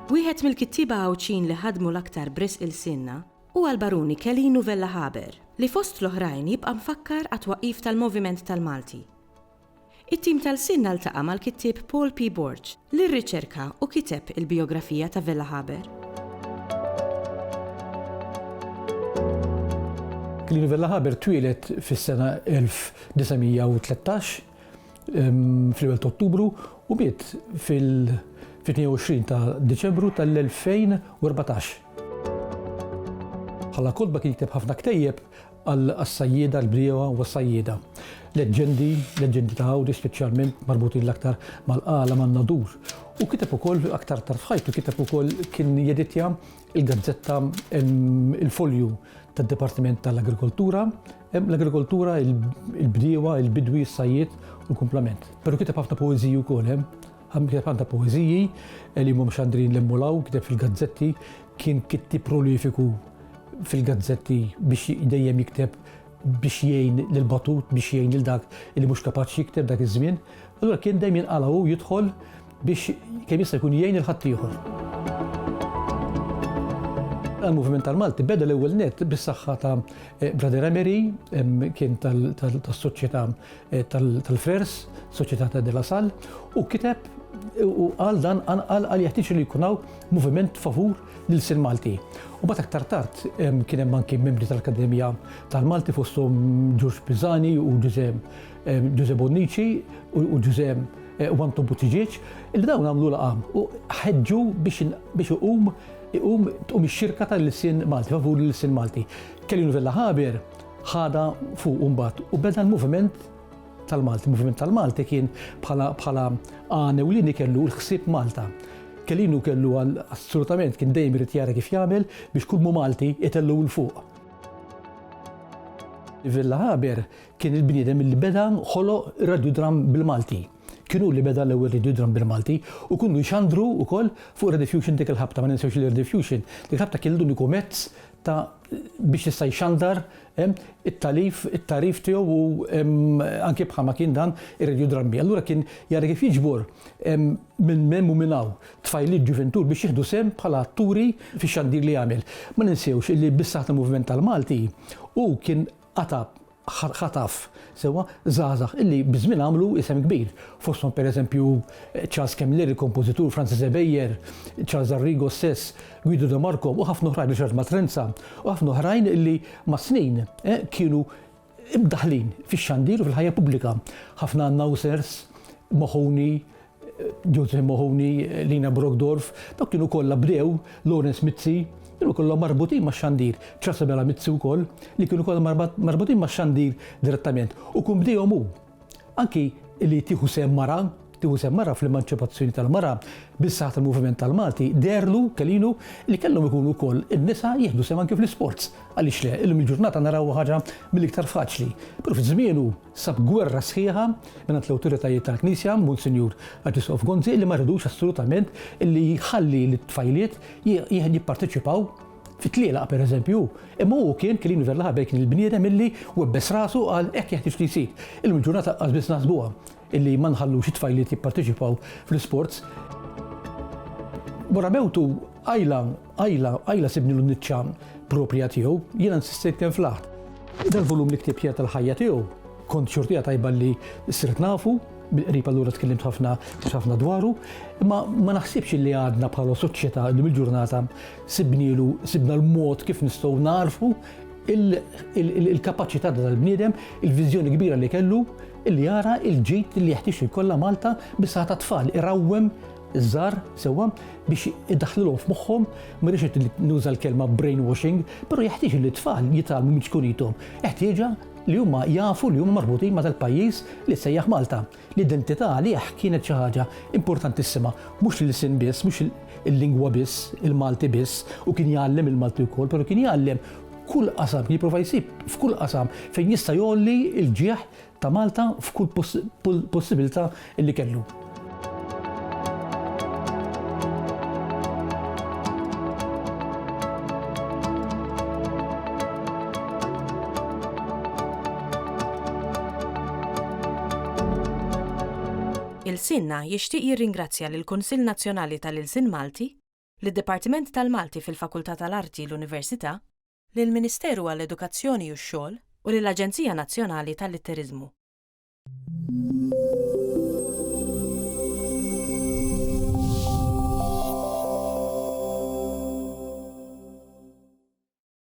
Wieħed mill-kittieba Għawċin li ħadmu l-aktar bris il-sinna huwa l-Baruni Kelinu Vellaħaber li fost l-oħrajn jibqa' mfakkar għat-twaqqif tal-Moviment tal-Malti. It-tim tal-sinna ltaqa' mal-kittieb Paul P. Borch li rriċerka u kiteb il-biografija ta' Vellaħaber. Kelinu Vellaħaber twilet fis-sena 1913 fl-1 ta' Ottubru u miet fil-22 ta' Deċembru tal-2014. Ħalla kodba kien jikteb ħafna ktejjeb għas-sajjieda, l-briewa u s-sajjieda. Leġendi ta' Għawdi speċjalment marbutin l-aktar mal-qala man-nadur. U kiteb ukoll aktar tard f'ħajtu, kiteb ukoll kien jeditja il-gazzetta il-folju tad-Dipartiment tal-Agrikoltura, l-agrikoltura, il-briewa, il-bidwi, s-sajjied u l-kumplament. Però kiteb ħafna poeżiji wkoll, kiteb ħafna poeżiji li mhum xandrin l-emmulaw, kiteb fil-gazzetti, kien kittib prolifiku fil-gazzetti biex dejjem jikteb biex jgħin lil-batut, biex jgħin lil-dak li mhux kapaċi jikteb dak iż-żmien. Allura kien dejjem jinqalgħu jidħol biex kemm jista' jkun jgħin il-ħadd ieħor. Il-Moviment tal-Malti beda l-ewwel nett bis-saħħa ta' Brother Emery, kien tas-soċjetà tal-Frers, soċjetà de la Salle, u kiteb u qal dan qal jeħtieġ li jkun hawn moviment favur lil-sin Malti. U bagħad aktar tard kien hemm anke membri tal-Akkademija tal-Malti fosthom George Pisani u Giuseppe Bonnici u Giuseppe u Anton Buttigieg, illi dawn għamlu laqam u ħeġġu biex tqum ix-xirka tal-sin Malti, favur lil-sin Malti. Kelinu Vellaħaber ħada fuq mbagħad u beda l-moviment tal-Malti. Il-Moviment tal-Malti kien bħala għanewlini kellu l-ħsieb Malta. Kelinu kellu assolutament kien dejjem irid jara kif jagħmel biex kull Malti itellu l fuq. Vellaħaber kien il-bniedem li beda ħoloq radiodram bil-Malti. Kienu li beda l-ewwel radiodram bil-Malti u kienu jxandru wkoll fuq Rediffusion dik il-ħabta, ma ninsewx il-Rediffusion. Dik il-ħabta kien l-uniku mezz ta' biex jista' jxandar it-tarif tiegħu u anke bħalma kien dan ir-radiodrammi. Allura kien jara kif jiġbor minn hemm u minn hawn tfajliet ġuventur biex jieħdu sehem bħala atturi fix-xandir li jagħmel. Ma ninsewx illi bis-saħħa tal-Moviment tal-Malti u kien ħataf sewa żgħażagħ illi biżmien għamlu isem kbir. Fosthom pereżempju Charles Kemmler, il-kompożitur, Francis Ebeyer, Charles Arrigo stess, Guido De Marco u ħafna oħrajn, Richard Matrenza u ħafna oħrajn illi ma' snin kienu imdaħlin fix-xandir u fil-ħajja pubblika. ħafna announcers, Mahoney, Joseph Mahoney, Lina Brogdorf, dawk kienu kollha bdew, Lawrence Mizzi, kienu kollha marbutin max-xandir, Ċasabella Mizzi wkoll li kienu kollha marbutin max-xandir direttament. U kun bdejhom hu anki li tieħu sehem mara fl-emanċipazzjoni tal-mara bis-saħħa tal-Moviment tal-Malti derlu Kelinu li kellhom ikunu wkoll in-nisa jieħdu sehem anke fl-isports. Għaliex le, illum il-ġurnata naraw ħaġa mill-iktar faċli. Però fi żmienu sab gwerra sħiħa mingħand l-awtoritajiet tal-Knisja, Monsinjur Artisof Gonzi, li ma rridux assolutament illi jħalli l-tfajliet jipparteċipaw fit-tlielaq pereżempju. Imma hu kien Kelinu Vellaħaber kien il-bniedem illi webbes rasu għal hekk jeħtieġ li jsir. Illum il-ġurnata qasbis naħsbuha illi ma nħallux it-tfajliet jipparteċipaw fl-isports. Wara mewtu Ajla sibni l-niċċa proprja tiegħu, jiena insistejt kemm fl-aħħar. Dal-volum li ktib tal-ħajja tiegħu kont xortija tajba li sirt nafu, bil-qrib allura tkellimt ħafna dwaru, imma ma naħsibx li għadna bħala soċjetà li mill-ġurnata sibna l-mod kif nistgħu narfu il-kapaċità tal-bniedem, il-viżjoni kbira li kellu illi jara il-ġid li jeħtieġ jkollha Malta bis-saħħa tat-tfal, irawwem iż-żgħar sewwa biex iddaħħlilhom f'moħħhom, ma rridx nuża l-kelma brainwashing, però jeħtieġ li t-tfal jitalmu minn xkuniithom. Eħtieġa li huma jafu li huma marbutin ma' tal-pajjiż li sejjaħ Malta. L-identità għalih kienet xi ħaġa importantissima, mhux il-sin biss, mhux il-lingwa biss, il-Malti biss, u kien jgħallem il-Malti wkoll, però kien jgħallem kull qasam, jipprova jsib f'kull qasam fejn jista' jolli l-ġieħ ta' Malta f'kull possibilità li kellu. Il-Sinna jixtieq jirringrazzja lill-Kunsill Nazzjonali tal-Ilsien Malti, lid-Dipartiment tal-Malti fil-Fakultà tal-Arti l-Università, lill-Ministeru għall-Edukazzjoni u x-Xogħol u lill-Aġenzija Nazzjonali tal-Litteriżmu.